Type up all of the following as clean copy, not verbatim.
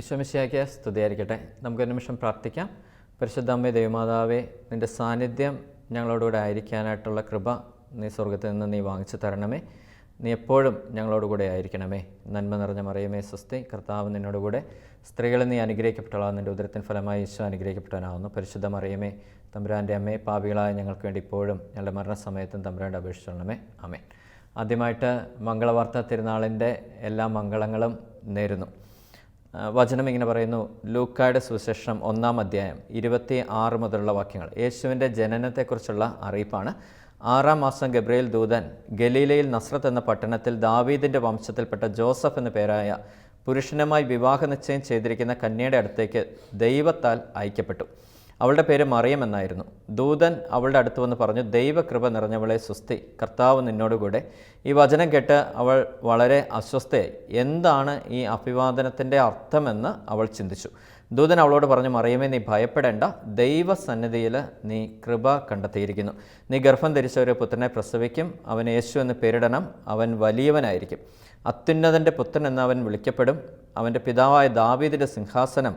ഈശോമിശിഹായ്ക്ക് സ്തുതിയായിരിക്കട്ടെ. നമുക്കൊരു നിമിഷം പ്രാർത്ഥിക്കാം. പരിശുദ്ധ അമ്മേ ദൈവമാതാവേ, നിൻ്റെ സാന്നിധ്യം ഞങ്ങളോടുകൂടെ ആയിരിക്കാനായിട്ടുള്ള കൃപ നീ സ്വർഗത്തിൽ നിന്ന് നീ വാങ്ങിച്ചു തരണമേ. നീ എപ്പോഴും ഞങ്ങളോടുകൂടെ ആയിരിക്കണമേ. നന്മ നിറഞ്ഞ മറിയമേ സ്വസ്തി, കർത്താവ് നിന്നോടുകൂടെ, സ്ത്രീകളെ നീ അനുഗ്രഹിക്കപ്പെട്ടവളാകുന്നു, നിൻ്റെ ഉദരത്തിൻ ഫലമായി ഈശോ അനുഗ്രഹിക്കപ്പെട്ടവനാകുന്നു. പരിശുദ്ധ മറിയമേ തമ്പുരാൻ്റെ അമ്മേ, പാപികളായ ഞങ്ങൾക്ക് വേണ്ടി ഇപ്പോഴും ഞങ്ങളുടെ മരണസമയത്തും തമ്പുരാൻ്റെ അപേക്ഷിച്ചോളണമേ. ആമേൻ. ആദ്യമായിട്ട് മംഗളവാർത്ത തിരുനാളിൻ്റെ എല്ലാ മംഗളങ്ങളും നേരുന്നു. വചനം ഇങ്ങനെ പറയുന്നു. ലൂക്കായുടെ സുവിശേഷം 1-ാം അധ്യായം 26 മുതലുള്ള വാക്യങ്ങൾ യേശുവിൻ്റെ ജനനത്തെക്കുറിച്ചുള്ള അറിയിപ്പാണ്. 6-ാം മാസം ഗബ്രിയേൽ ദൂതൻ ഗലീലയിൽ നസ്രത്ത് എന്ന പട്ടണത്തിൽ ദാവീദിൻ്റെ വംശത്തിൽപ്പെട്ട ജോസഫ് എന്ന പേരായ പുരുഷനുമായി വിവാഹ നിശ്ചയം ചെയ്തിരിക്കുന്ന കന്യയുടെ അടുത്തേക്ക് ദൈവത്താൽ അയക്കപ്പെട്ടു. അവളുടെ പേര് മറിയം എന്നായിരുന്നു. ദൂതൻ അവളുടെ അടുത്ത് വന്ന് പറഞ്ഞു, ദൈവകൃപ നിറഞ്ഞവളെ സുസ്തി, കർത്താവ് നിന്നോടുകൂടെ. ഈ വചനം കേട്ട് അവൾ വളരെ അസ്വസ്ഥയായി. എന്താണ് ഈ അഭിവാദനത്തിൻ്റെ അർത്ഥമെന്ന് അവൾ ചിന്തിച്ചു. ദൂതൻ അവളോട് പറഞ്ഞു, മറിയമേ നീ ഭയപ്പെടേണ്ട, ദൈവസന്നിധിയിൽ നീ കൃപ കണ്ടെത്തിയിരിക്കുന്നു. നീ ഗർഭം ധരിച്ച ഒരു പുത്രനെ പ്രസവിക്കും, അവൻ യേശു എന്ന് പേരിടണം. അവൻ വലിയവനായിരിക്കും, അത്യുന്നതൻ്റെ പുത്രൻ എന്ന് അവൻ വിളിക്കപ്പെടും. അവൻ്റെ പിതാവായ ദാവീദിൻ്റെ സിംഹാസനം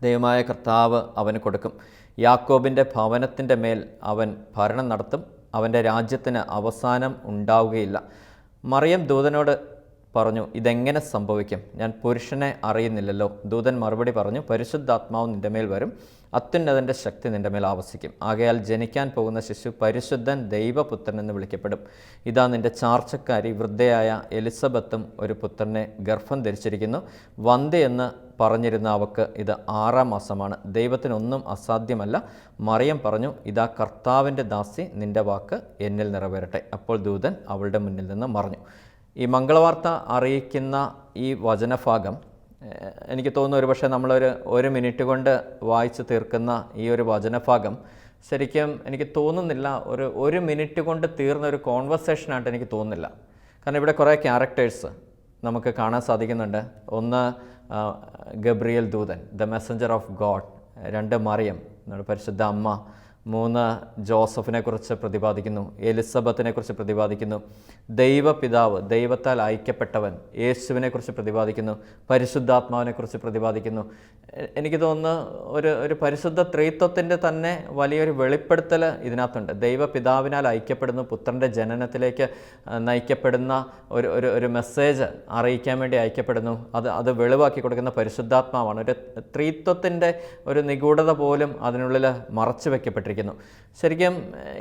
ദൈവമായ കർത്താവ് അവന് കൊടുക്കും. യാക്കോബിൻ്റെ ഭവനത്തിൻ്റെ മേൽ അവൻ ഭരണം നടത്തും. അവൻ്റെ രാജ്യത്തിന് അവസാനം ഉണ്ടാവുകയില്ല. മറിയം ദൂതനോട് പറഞ്ഞു, ഇതെങ്ങനെ സംഭവിക്കും? ഞാൻ പുരുഷനെ അറിയുന്നില്ലല്ലോ. ദൂതൻ മറുപടി പറഞ്ഞു, പരിശുദ്ധാത്മാവ് നിൻ്റെ മേൽ വരും, അത്യുന്നതൻ്റെ ശക്തി നിൻ്റെ മേൽ ആവസിക്കും. ആകയാൽ ജനിക്കാൻ പോകുന്ന ശിശു പരിശുദ്ധൻ ദൈവപുത്രൻ എന്ന് വിളിക്കപ്പെടും. ഇതാ നിൻ്റെ ചാർച്ചക്കാരി വൃദ്ധയായ എലിസബത്തും ഒരു പുത്രനെ ഗർഭം ധരിച്ചിരിക്കുന്നു. വന്ധ്യയെന്ന് പറഞ്ഞിരുന്ന അവക്ക് ഇത് 6-ാം മാസമാണ്. ദൈവത്തിനൊന്നും അസാധ്യമല്ല. മറിയം പറഞ്ഞു, ഇതാ കർത്താവിൻ്റെ ദാസി, നിൻ്റെ വാക്ക് എന്നിൽ നിറവേറട്ടെ. അപ്പോൾ ദൂതൻ അവളുടെ മുന്നിൽ നിന്ന് മറഞ്ഞു. ഈ മംഗളവാർത്ത അറിയിക്കുന്ന ഈ വചനഭാഗം എനിക്ക് തോന്നുന്നു ഒരുപക്ഷെ ഒരു മിനിറ്റ് കൊണ്ട് വായിച്ച് തീർക്കുന്ന ഈ ഒരു വചനഭാഗം ശരിക്കും എനിക്ക് തോന്നുന്നില്ല ഒരു മിനിറ്റ് കൊണ്ട് തീർന്ന ഒരു കോൺവെർസേഷനായിട്ട് എനിക്ക് തോന്നുന്നില്ല. കാരണം ഇവിടെ കുറേ ക്യാരക്ടേഴ്സ് നമുക്ക് കാണാൻ സാധിക്കുന്നുണ്ട്. ഒന്ന് ഗബ്രിയേൽ ദൂതൻ, ദ മെസ്സഞ്ചർ ഓഫ് ഗോഡ്. 2 മറിയം, പരിശുദ്ധ അമ്മ. 3 ജോസഫിനെ കുറിച്ച് പ്രതിപാദിക്കുന്നു, എലിസബത്തിനെ കുറിച്ച് പ്രതിപാദിക്കുന്നു. ദൈവപിതാവ്, ദൈവത്താൽ അയക്കപ്പെട്ടവൻ, യേശുവിനെ കുറിച്ച് പ്രതിപാദിക്കുന്നു. പരിശുദ്ധാത്മാവിനെ കുറിച്ച് പ്രതിപാദിക്കുന്നു. എനിക്ക് തോന്നുന്നു ഒരു പരിശുദ്ധ ത്രിത്വത്തിൻ്റെ തന്നെ വലിയൊരു വെളിപ്പെടുത്തൽ ഇതിനകത്തുണ്ട്. ദൈവപിതാവിനാൽ അയക്കപ്പെടുന്നു, പുത്രൻ്റെ ജനനത്തിലേക്ക് നയിക്കപ്പെടുന്ന ഒരു മെസ്സേജ് അറിയിക്കാൻ വേണ്ടി അയക്കപ്പെടുന്നു. അത് വെളിവാക്കി കൊടുക്കുന്ന പരിശുദ്ധാത്മാവാണ്. ഒരു ത്രിത്വത്തിൻ്റെ ഒരു നിഗൂഢത പോലും അതിനുള്ളിൽ മറച്ചു വയ്ക്കപ്പെട്ടിരിക്കുന്നു. ശരിക്കും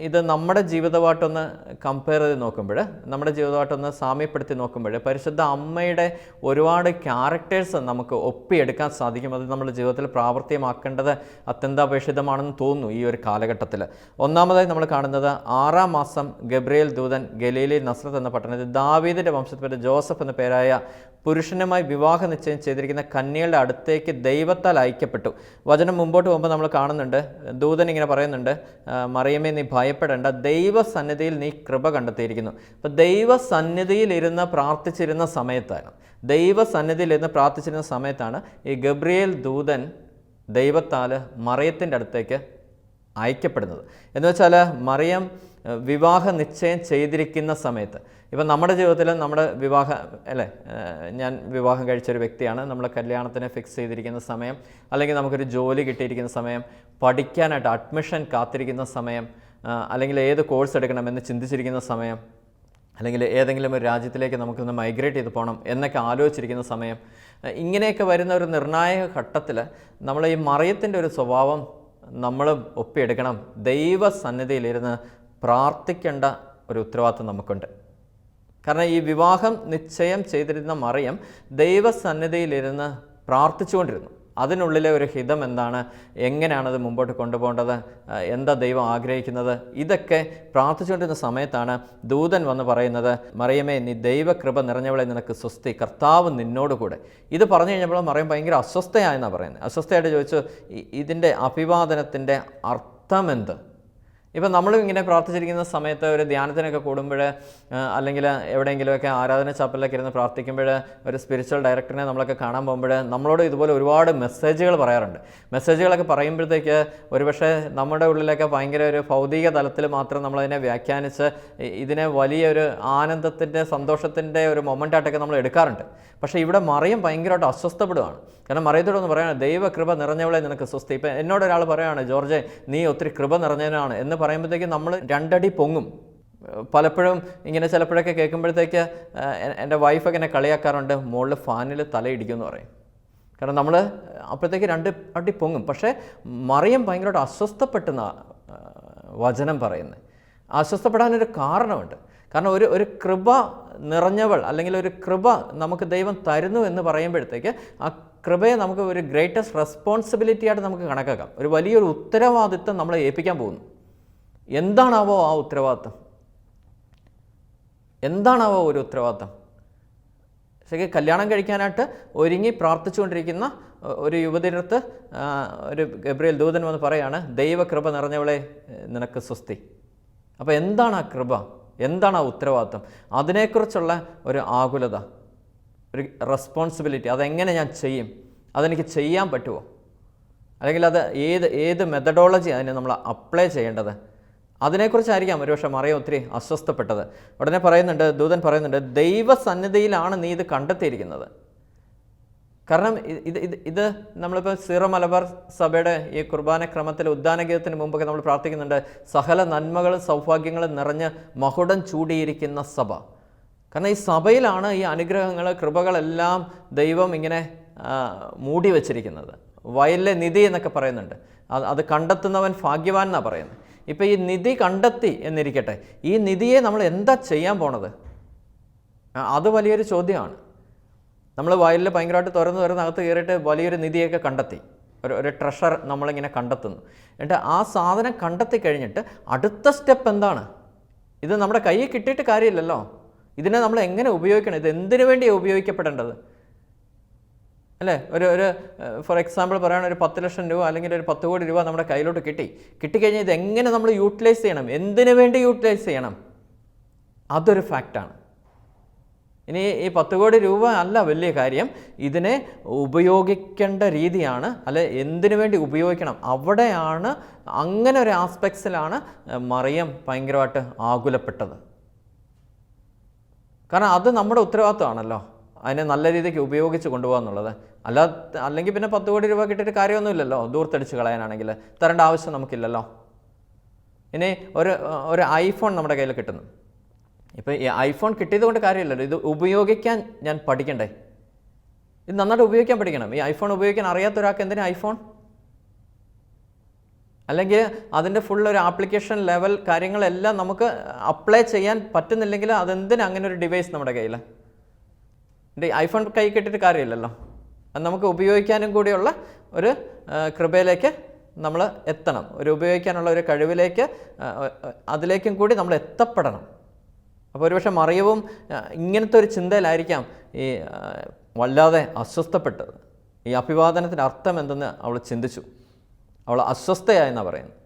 ഇത് നമ്മുടെ ജീവിതമായിട്ടൊന്ന് കമ്പയർ ചെയ്ത് നോക്കുമ്പോൾ, നമ്മുടെ ജീവിതമായിട്ടൊന്ന് സാമ്യപ്പെടുത്തി നോക്കുമ്പോൾ പരിശുദ്ധ അമ്മയുടെ ഒരുപാട് ക്യാരക്ടേഴ്സ് നമുക്ക് ഒപ്പിയെടുക്കാൻ സാധിക്കും. അത് നമ്മുടെ ജീവിതത്തിൽ പ്രാവർത്തികമാക്കേണ്ടത് അത്യന്താപേക്ഷിതമാണെന്ന് തോന്നുന്നു ഈ ഒരു കാലഘട്ടത്തിൽ. ഒന്നാമതായി നമ്മൾ കാണുന്നത് 6-ാം മാസം ഗബ്രിയേൽ ദൂതൻ ഗലീലയിൽ നസ്രത്ത് എന്ന പട്ടണത്തിൽ ദാവീദിൻ്റെ വംശത്തിൽപ്പെട്ട ജോസഫ് എന്ന പേരായ പുരുഷനുമായി വിവാഹ നിശ്ചയം ചെയ്തിരിക്കുന്ന കന്യകളുടെ അടുത്തേക്ക് ദൈവത്താൽ അയക്കപ്പെട്ടു. വചനം മുമ്പോട്ട് പോകുമ്പോൾ നമ്മൾ കാണുന്നുണ്ട്, ദൂതൻ ഇങ്ങനെ പറയുന്നുണ്ട്, മറിയമേ നീ ഭയപ്പെടേണ്ട, ദൈവസന്നിധിയിൽ നീ കൃപ കണ്ടെത്തിയിരിക്കുന്നു. അപ്പോൾ ദൈവസന്നിധിയിലിരുന്ന് പ്രാർത്ഥിച്ചിരുന്ന സമയത്താണ് ഈ ഗബ്രിയേൽ ദൂതൻ ദൈവത്താൽ മറിയത്തിൻ്റെ അടുത്തേക്ക് അയക്കപ്പെടുന്നത്. എന്ന് വെച്ചാൽ മറിയം വിവാഹ നിശ്ചയം ചെയ്തിരിക്കുന്ന സമയത്ത്, ഇപ്പം നമ്മുടെ ജീവിതത്തിൽ നമ്മുടെ ഞാൻ വിവാഹം കഴിച്ചൊരു വ്യക്തിയാണ്. നമ്മൾ കല്യാണത്തിന് ഫിക്സ് ചെയ്തിരിക്കുന്ന സമയം, അല്ലെങ്കിൽ നമുക്കൊരു ജോലി കിട്ടിയിരിക്കുന്ന സമയം, പഠിക്കാനായിട്ട് അഡ്മിഷൻ കാത്തിരിക്കുന്ന സമയം, അല്ലെങ്കിൽ ഏത് കോഴ്സ് എടുക്കണമെന്ന് ചിന്തിച്ചിരിക്കുന്ന സമയം, അല്ലെങ്കിൽ ഏതെങ്കിലും ഒരു രാജ്യത്തിലേക്ക് നമുക്കൊന്ന് മൈഗ്രേറ്റ് ചെയ്ത് പോകണം എന്നൊക്കെ ആലോചിച്ചിരിക്കുന്ന സമയം, ഇങ്ങനെയൊക്കെ വരുന്ന ഒരു നിർണായക ഘട്ടത്തിൽ നമ്മൾ ഈ മറിയത്തിൻ്റെ ഒരു സ്വഭാവം നമ്മളും ഒപ്പിയെടുക്കണം. ദൈവസന്നിധിയിലിരുന്ന് പ്രാർത്ഥിക്കേണ്ട ഒരു ഉത്തരവാദിത്വം നമുക്കുണ്ട്. കാരണം ഈ വിവാഹം നിശ്ചയം ചെയ്തിരുന്ന മറിയം ദൈവസന്നിധിയിലിരുന്ന് പ്രാർത്ഥിച്ചുകൊണ്ടിരുന്നു. അതിനുള്ളിലെ ഒരു ഹിതം എന്താണ്, എങ്ങനെയാണത് മുമ്പോട്ട് കൊണ്ടുപോകേണ്ടത്, എന്താ ദൈവം ആഗ്രഹിക്കുന്നത്, ഇതൊക്കെ പ്രാർത്ഥിച്ചുകൊണ്ടിരുന്ന സമയത്താണ് ദൂതൻ വന്ന് പറയുന്നത്, മറിയമേ നീ ദൈവകൃപ നിറഞ്ഞവളെ നിനക്ക് സ്വസ്തി, കർത്താവ് നിന്നോടുകൂടെ. ഇത് പറഞ്ഞു കഴിഞ്ഞപ്പോൾ മറിയം ഭയങ്കര അസ്വസ്ഥയായെന്നാണ് പറയുന്നത്. അസ്വസ്ഥയായിട്ട് ചോദിച്ചു, ഇതിൻ്റെ അഭിവാദനത്തിൻ്റെ അർത്ഥമെന്ത്? ഇപ്പം നമ്മളും ഇങ്ങനെ പ്രാർത്ഥിച്ചിരിക്കുന്ന സമയത്ത് ഒരു ധ്യാനത്തിനൊക്കെ കൂടുമ്പോൾ അല്ലെങ്കിൽ എവിടെയെങ്കിലുമൊക്കെ ആരാധന ചാപ്പലിലൊക്കെ ഇരുന്ന് പ്രാർത്ഥിക്കുമ്പോൾ ഒരു സ്പിരിച്വൽ ഡയറക്ടറിനെ നമ്മളൊക്കെ കാണാൻ പോകുമ്പോൾ നമ്മളോട് ഇതുപോലെ ഒരുപാട് മെസ്സേജുകൾ പറയാറുണ്ട്. മെസ്സേജുകളൊക്കെ പറയുമ്പോഴത്തേക്ക് ഒരുപക്ഷെ നമ്മുടെ ഉള്ളിലൊക്കെ ഭയങ്കര ഒരു ഭൗതിക തലത്തിൽ മാത്രം നമ്മളതിനെ വ്യാഖ്യാനിച്ച് ഇതിനെ വലിയൊരു ആനന്ദത്തിൻ്റെ സന്തോഷത്തിൻ്റെ ഒരു മൊമെൻ്റായിട്ടൊക്കെ നമ്മൾ എടുക്കാറുണ്ട്. പക്ഷേ ഇവിടെ മറിയം ഭയങ്കരമായിട്ട് അസ്വസ്ഥപ്പെടുകയാണ്. കാരണം മറിയത്തോടൊന്ന് പറയുകയാണ്, ദൈവകൃപ നിറഞ്ഞവളെ നിനക്ക് സ്വസ്തി. ഇപ്പം എന്നോടൊരാൾ പറയുകയാണ്, ജോർജെ നീ ഒത്തിരി കൃപ നിറഞ്ഞവനാണ് എന്ന് പറയുമ്പോഴത്തേക്ക് നമ്മൾ 2 അടി പൊങ്ങും. പലപ്പോഴും ഇങ്ങനെ ചിലപ്പോഴൊക്കെ കേൾക്കുമ്പോഴത്തേക്ക് എൻ്റെ വൈഫൊക്കെ എന്നെ കളിയാക്കാറുണ്ട്, മുകളിൽ ഫാനിൽ തലയിടിക്കുമെന്ന് പറയും. കാരണം നമ്മൾ അപ്പോഴത്തേക്ക് 2 അടി പൊങ്ങും. പക്ഷേ മറിയം ഭയങ്കരമായിട്ട് അസ്വസ്ഥപ്പെട്ടുന്ന വചനം പറയുന്നത്. അസ്വസ്ഥപ്പെടാനൊരു കാരണമുണ്ട്. കാരണം ഒരു കൃപ നിറഞ്ഞവൾ അല്ലെങ്കിൽ ഒരു കൃപ നമുക്ക് ദൈവം തരുന്നു എന്ന് പറയുമ്പോഴത്തേക്ക് ആ കൃപയെ നമുക്ക് ഒരു ഗ്രേറ്റസ്റ്റ് റെസ്പോൺസിബിലിറ്റി ആയിട്ട് നമുക്ക് കണക്കാക്കാം. ഒരു വലിയൊരു ഉത്തരവാദിത്വം നമ്മളെ ഏൽപ്പിക്കാൻ പോകുന്നു. എന്താണാവോ ആ ഉത്തരവാദിത്വം? എന്താണാവോ ഒരു ഉത്തരവാദിത്വം? ശരിക്കും കല്യാണം കഴിക്കാനായിട്ട് ഒരുങ്ങി പ്രാർത്ഥിച്ചുകൊണ്ടിരിക്കുന്ന ഒരു യുവതിയുടെ അടുത്ത് ഒരു ഗബ്രിയേൽ ദൂതൻ വന്ന് പറയാണ്, ദൈവകൃപ നിറഞ്ഞവളെ നിനക്ക് സ്വസ്തി. അപ്പോൾ എന്താണ് ആ കൃപ? എന്താണ് ആ ഉത്തരവാദിത്വം? അതിനെക്കുറിച്ചുള്ള ഒരു ആകുലത, ഒരു റെസ്പോൺസിബിലിറ്റി. അതെങ്ങനെ ഞാൻ ചെയ്യും? അതെനിക്ക് ചെയ്യാൻ പറ്റുമോ? അല്ലെങ്കിൽ അത് ഏത് മെത്തഡോളജി അതിനെ നമ്മൾ അപ്ലൈ ചെയ്യേണ്ടത്? അതിനെക്കുറിച്ചായിരിക്കാം ഒരുപക്ഷെ മറിയം ഒത്തിരി അസ്വസ്ഥപ്പെട്ടത്. ഉടനെ പറയുന്നുണ്ട്, ദൂതൻ പറയുന്നുണ്ട്, ദൈവസന്നിധിയിലാണ് നീ ഇത് കണ്ടെത്തിയിരിക്കുന്നത്. കാരണം ഇത് നമ്മളിപ്പോൾ സീറോ മലബാർ സഭയുടെ ഈ കുർബാന ക്രമത്തിൽ ഉദ്ദാനഗീതത്തിന് മുമ്പൊക്കെ നമ്മൾ പ്രാർത്ഥിക്കുന്നുണ്ട്, സകല നന്മകളും സൗഭാഗ്യങ്ങളും നിറഞ്ഞ് മകുടം ചൂടിയിരിക്കുന്ന സഭ. കാരണം ഈ സഭയിലാണ് ഈ അനുഗ്രഹങ്ങൾ, കൃപകളെല്ലാം ദൈവം ഇങ്ങനെ മൂടി വച്ചിരിക്കുന്നത്. വയലിലെ നിധി എന്നൊക്കെ പറയുന്നുണ്ട്. അത് കണ്ടെത്തുന്നവൻ ഭാഗ്യവാൻ എന്നാണ് പറയുന്നത്. ഇപ്പോൾ ഈ നിധി കണ്ടെത്തി എന്നിരിക്കട്ടെ, ഈ നിധിയെ നമ്മൾ എന്താ ചെയ്യാൻ പോണത്? അത് വലിയൊരു ചോദ്യമാണ്. നമ്മൾ വയലിൽ ഭയങ്കരമായിട്ട് തുറന്ന് അകത്ത് കയറിയിട്ട് വലിയൊരു നിധിയൊക്കെ കണ്ടെത്തി, ഒരു ട്രഷർ നമ്മളിങ്ങനെ കണ്ടെത്തുന്നു. എന്നിട്ട് ആ സാധനം കണ്ടെത്തി കഴിഞ്ഞിട്ട് അടുത്ത സ്റ്റെപ്പ് എന്താണ്? ഇത് നമ്മുടെ കയ്യിൽ കിട്ടിയിട്ട് കാര്യമില്ലല്ലോ. ഇതിനെ നമ്മൾ എങ്ങനെ ഉപയോഗിക്കണം? ഇത് എന്തിനു വേണ്ടിയാണ് ഉപയോഗിക്കപ്പെടേണ്ടത് അല്ലേ? ഒരു ഫോർ എക്സാമ്പിൾ പറയുകയാണെങ്കിൽ ഒരു 10 ലക്ഷം രൂപ അല്ലെങ്കിൽ ഒരു 10 കോടി രൂപ നമ്മുടെ കയ്യിലോട്ട് കിട്ടിക്കഴിഞ്ഞാൽ ഇത് എങ്ങനെ നമ്മൾ യൂട്ടിലൈസ് ചെയ്യണം? എന്തിനു വേണ്ടി യൂട്ടിലൈസ് ചെയ്യണം? അതൊരു ഫാക്റ്റാണ്. ഇനി ഈ 10 കോടി രൂപ അല്ല വലിയ കാര്യം, ഇതിനെ ഉപയോഗിക്കേണ്ട രീതിയാണ്, അല്ലെ എന്തിനു വേണ്ടി ഉപയോഗിക്കണം, അവിടെയാണ്. അങ്ങനെ ഒരു ആസ്പെക്ട്സിലാണ് മറിയം ഭയങ്കരമായിട്ട് ആകുലപ്പെട്ടത്. കാരണം അത് നമ്മുടെ ഉത്തരവാദിത്വമാണല്ലോ, അതിനെ നല്ല രീതിക്ക് ഉപയോഗിച്ച് കൊണ്ടുപോകുക എന്നുള്ളത്. അല്ലെങ്കിൽ പിന്നെ 10 കോടി രൂപ കിട്ടിയിട്ട് കാര്യമൊന്നുമില്ലല്ലോ, ദൂർത്തടിച്ച് കളയാനാണെങ്കിൽ തരേണ്ട ആവശ്യം നമുക്കില്ലല്ലോ. ഇനി ഒരു ഐഫോൺ നമ്മുടെ കയ്യിൽ കിട്ടുന്നു. ഇപ്പോൾ ഈ ഐഫോൺ കിട്ടിയത് കൊണ്ട് കാര്യമില്ലല്ലോ, ഇത് ഉപയോഗിക്കാൻ ഞാൻ പഠിക്കണ്ടേ? ഇത് നന്നായിട്ട് ഉപയോഗിക്കാൻ പഠിക്കണം. ഈ ഐഫോൺ ഉപയോഗിക്കാൻ അറിയാത്ത ഒരാൾക്ക് എന്തിനാ ഐഫോൺ? അല്ലെങ്കിൽ അതിൻ്റെ ഫുൾ ഒരു ആപ്ലിക്കേഷൻ ലെവൽ കാര്യങ്ങളെല്ലാം നമുക്ക് അപ്ലൈ ചെയ്യാൻ പറ്റുന്നില്ലെങ്കിൽ അതെന്തിനാ അങ്ങനെ ഒരു ഡിവൈസ് നമ്മുടെ കയ്യിൽ? ഐഫോൺ കൈ കിട്ടിയിട്ട് കാര്യമില്ലല്ലോ. അത് നമുക്ക് ഉപയോഗിക്കാനും കൂടിയുള്ള ഒരു കൃപയിലേക്ക് നമ്മൾ എത്തണം. ഒരു ഉപയോഗിക്കാനുള്ള ഒരു കഴിവിലേക്ക്, അതിലേക്കും കൂടി നമ്മൾ എത്തപ്പെടണം. അപ്പോൾ ഒരുപക്ഷെ മറിയവും ഇങ്ങനത്തെ ഒരു ചിന്തയിലായിരിക്കാം ഈ വല്ലാതെ അസ്വസ്ഥപ്പെട്ടത്. ഈ അഭിവാദനത്തിൻ്റെ അർത്ഥം എന്തെന്ന് അവൾ ചിന്തിച്ചു. അവൾ അസ്വസ്ഥയായെന്നാണ് പറയുന്നത്.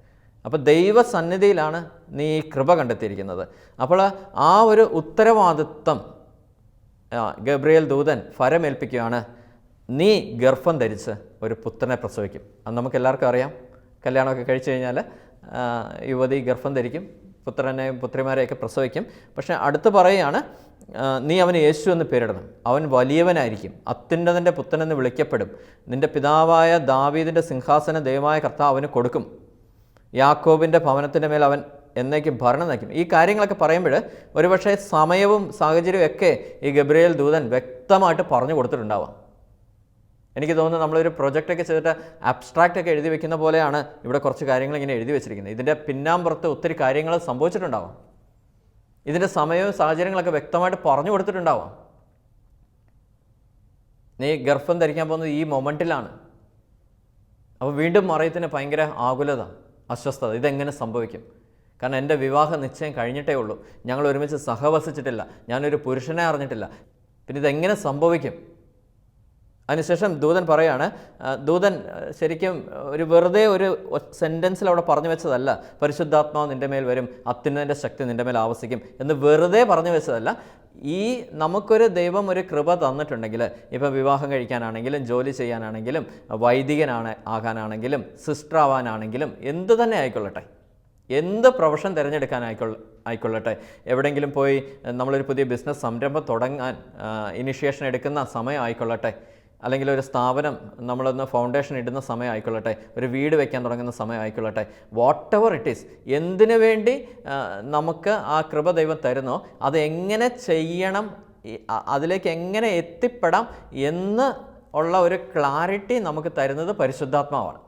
അപ്പോൾ ദൈവസന്നിധിയിലാണ് നീ ഈ കൃപ കണ്ടെത്തിയിരിക്കുന്നത്. അപ്പോൾ ആ ഒരു ഉത്തരവാദിത്വം ഗബ്രിയേൽ ദൂതൻ ഫരമേൽപ്പിക്കുകയാണ്. നീ ഗർഭം ധരിച്ച് ഒരു പുത്രനെ പ്രസവിക്കും. അത് നമുക്ക് എല്ലാവർക്കും അറിയാം. കല്യാണമൊക്കെ കഴിച്ചു കഴിഞ്ഞാൽ യുവതി ഗർഭം ധരിക്കും, പുത്രനെയും പുത്രിമാരെയൊക്കെ പ്രസവിക്കും. പക്ഷേ അടുത്ത് പറയുകയാണ്, നീ അവന് യേശു എന്ന് പേരിടണം. അവൻ വലിയവനായിരിക്കും, അത്യുന്നതൻ്റെ പുത്രനെന്ന് വിളിക്കപ്പെടും. നിൻ്റെ പിതാവായ ദാവീദിൻ്റെ സിംഹാസനം ദൈവമായ കർത്താവ് അവന് കൊടുക്കും. യാക്കോബിൻ്റെ ഭവനത്തിൻ്റെ മേൽ അവൻ എന്നേക്കും ഭരണം നയിക്കും. ഈ കാര്യങ്ങളൊക്കെ പറയുമ്പോൾ ഒരുപക്ഷെ സമയവും സാഹചര്യവും ഒക്കെ ഈ ഗബ്രിയേൽ ദൂതൻ വ്യക്തമായിട്ട് പറഞ്ഞു കൊടുത്തിട്ടുണ്ടാവാം. എനിക്ക് തോന്നുന്നു നമ്മളൊരു പ്രൊജക്റ്റൊക്കെ ചെയ്തിട്ട് അബ്സ്ട്രാക്റ്റൊക്കെ എഴുതി വെക്കുന്ന പോലെയാണ് ഇവിടെ കുറച്ച് കാര്യങ്ങൾ ഇങ്ങനെ എഴുതി വെച്ചിരിക്കുന്നത്. ഇതിൻ്റെ പിന്നാമ്പുറത്ത് ഒത്തിരി കാര്യങ്ങൾ സംഭവിച്ചിട്ടുണ്ടാവാം. ഇതിൻ്റെ സമയവും സാഹചര്യങ്ങളൊക്കെ വ്യക്തമായിട്ട് പറഞ്ഞു കൊടുത്തിട്ടുണ്ടാവാം. നീ ഗർഭം ധരിക്കാൻ പോകുന്നത് ഈ മൊമെൻറ്റിലാണ്. അപ്പോൾ വീണ്ടും മറിയത്തിന് ഭയങ്കര ആകുലത, അസ്വസ്ഥത. ഇതെങ്ങനെ സംഭവിക്കും? കാരണം എൻ്റെ വിവാഹ നിശ്ചയം കഴിഞ്ഞിട്ടേ ഉള്ളൂ, ഞങ്ങൾ ഒരുമിച്ച് സഹവസിച്ചിട്ടില്ല, ഞാനൊരു പുരുഷനെ അറിഞ്ഞിട്ടില്ല, പിന്നെ ഇതെങ്ങനെ സംഭവിക്കും? അതിനുശേഷം ദൂതൻ പറയാണ്, ദൂതൻ ശരിക്കും ഒരു വെറുതെ ഒരു സെൻറ്റൻസിൽ അവിടെ പറഞ്ഞു വെച്ചതല്ല, പരിശുദ്ധാത്മാവ് നിൻ്റെ മേൽ വരും, അത്യുന്നതൻ്റെ ശക്തി നിൻ്റെ മേൽ ആവസിക്കും എന്ന് വെറുതെ പറഞ്ഞു വെച്ചതല്ല. ഈ നമുക്കൊരു ദൈവം ഒരു കൃപ തന്നിട്ടുണ്ടെങ്കിൽ, ഇപ്പോൾ വിവാഹം കഴിക്കാനാണെങ്കിലും, ജോലി ചെയ്യാനാണെങ്കിലും, ആകാനാണെങ്കിലും, സിസ്റ്റർ ആവാനാണെങ്കിലും, എന്ത് തന്നെ ആയിക്കൊള്ളട്ടെ, എന്ത് പ്രൊഫഷൻ തിരഞ്ഞെടുക്കാനായിക്കൊള്ളട്ടെ, എവിടെയെങ്കിലും പോയി നമ്മളൊരു പുതിയ ബിസിനസ് സംരംഭം തുടങ്ങാൻ ഇനിഷ്യേഷൻ എടുക്കുന്ന സമയം ആയിക്കൊള്ളട്ടെ, അല്ലെങ്കിൽ ഒരു സ്ഥാപനം നമ്മളൊന്ന് ഫൗണ്ടേഷൻ ഇടുന്ന സമയം ആയിക്കൊള്ളട്ടെ, ഒരു വീട് വയ്ക്കാൻ തുടങ്ങുന്ന സമയം ആയിക്കൊള്ളട്ടെ, വാട്ട് എവർ ഇറ്റ് ഈസ്, എന്തിനു വേണ്ടി നമുക്ക് ആ കൃപ ദൈവം തരുന്നോ അത് എങ്ങനെ ചെയ്യണം, അതിലേക്ക് എങ്ങനെ എത്തിപ്പെടാം എന്ന് ഉള്ള ഒരു ക്ലാരിറ്റി നമുക്ക് തരുന്നത് പരിശുദ്ധാത്മാവാണ്.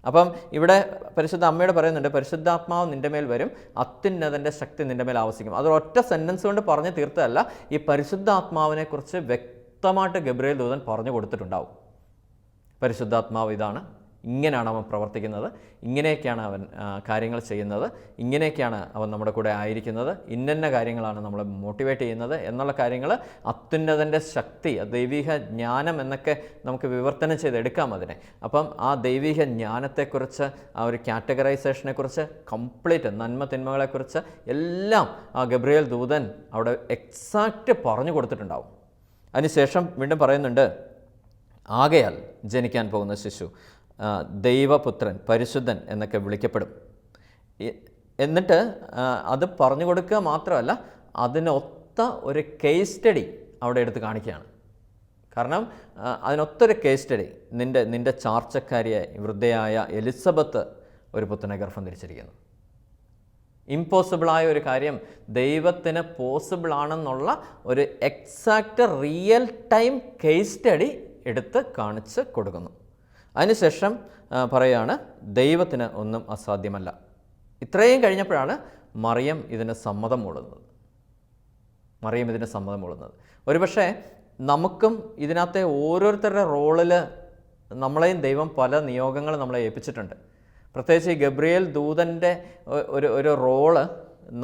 അപ്പം ഇവിടെ പരിശുദ്ധ അമ്മയോട് പറയുന്നുണ്ട്, പരിശുദ്ധാത്മാവ് നിൻ്റെ മേൽ വരും, അത്യുന്നതൻ്റെ ശക്തി നിൻ്റെ മേൽ ആവസിക്കും. അത് ഒറ്റ സെൻറ്റൻസ് കൊണ്ട് പറഞ്ഞ് തീർത്തതല്ല, ഈ പരിശുദ്ധാത്മാവിനെക്കുറിച്ച് വ്യക്തമായിട്ട് ഗബ്രിയേൽ ദൂതൻ പറഞ്ഞു കൊടുത്തിട്ടുണ്ടാവും. പരിശുദ്ധാത്മാവ് ഇതാണ്, ഇങ്ങനെയാണ് അവൻ പ്രവർത്തിക്കുന്നത്, ഇങ്ങനെയൊക്കെയാണ് അവൻ കാര്യങ്ങൾ ചെയ്യുന്നത്, ഇങ്ങനെയൊക്കെയാണ് അവൻ നമ്മുടെ കൂടെ ആയിരിക്കുന്നത്, ഇന്ന കാര്യങ്ങളാണ് നമ്മളെ മോട്ടിവേറ്റ് ചെയ്യുന്നത് എന്നുള്ള കാര്യങ്ങൾ, അത്യുന്നതൻ്റെ ശക്തി, ദൈവിക ജ്ഞാനം എന്നൊക്കെ നമുക്ക് വിവർത്തനം ചെയ്തെടുക്കാം അതിനെ. അപ്പം ആ ദൈവിക ജ്ഞാനത്തെക്കുറിച്ച്, ആ ഒരു കാറ്റഗറൈസേഷനെക്കുറിച്ച്, കംപ്ലീറ്റ് നന്മ തിന്മകളെക്കുറിച്ച് എല്ലാം ആ ഗബ്രിയേൽ ദൂതൻ അവിടെ എക്സാക്റ്റ് പറഞ്ഞു കൊടുത്തിട്ടുണ്ടാവും. അതിനുശേഷം വീണ്ടും പറയുന്നുണ്ട്, ആകയാൽ ജനിക്കാൻ പോകുന്ന ശിശു ദൈവപുത്രൻ, പരിശുദ്ധൻ എന്നൊക്കെ വിളിക്കപ്പെടും. എന്നിട്ട് അത് പറഞ്ഞു കൊടുക്കുക മാത്രമല്ല, അതിനൊത്ത ഒരു കേസ് സ്റ്റഡി അവിടെ എടുത്ത് കാണിക്കുകയാണ്. കാരണം അതിനൊത്തൊരു കേസ് സ്റ്റഡി, നിൻ്റെ ചാർച്ചക്കാരിയായ വൃദ്ധയായ എലിസബത്ത് ഒരു പുത്രനെ ഗർഭം ധരിച്ചിരിക്കുന്നു. ഇമ്പോസിബിളായ ഒരു കാര്യം ദൈവത്തിന് പോസിബിളാണെന്നുള്ള ഒരു exact real time case study എടുത്ത് കാണിച്ച് കൊടുക്കുന്നു. അതിനുശേഷം പറയുകയാണ്, ദൈവത്തിന് ഒന്നും അസാധ്യമല്ല. ഇത്രയും കഴിഞ്ഞപ്പോഴാണ് മറിയം ഇതിന് സമ്മതം മൂളുന്നത്. ഒരുപക്ഷെ നമുക്കും ഇതിനകത്തെ ഓരോരുത്തരുടെ റോളിൽ നമ്മളെയും ദൈവം പല നിയോഗങ്ങൾ നമ്മളെ ഏൽപ്പിച്ചിട്ടുണ്ട്. പ്രത്യേകിച്ച് ഈ ഗബ്രിയേൽ ദൂതൻ്റെ ഒരു റോള്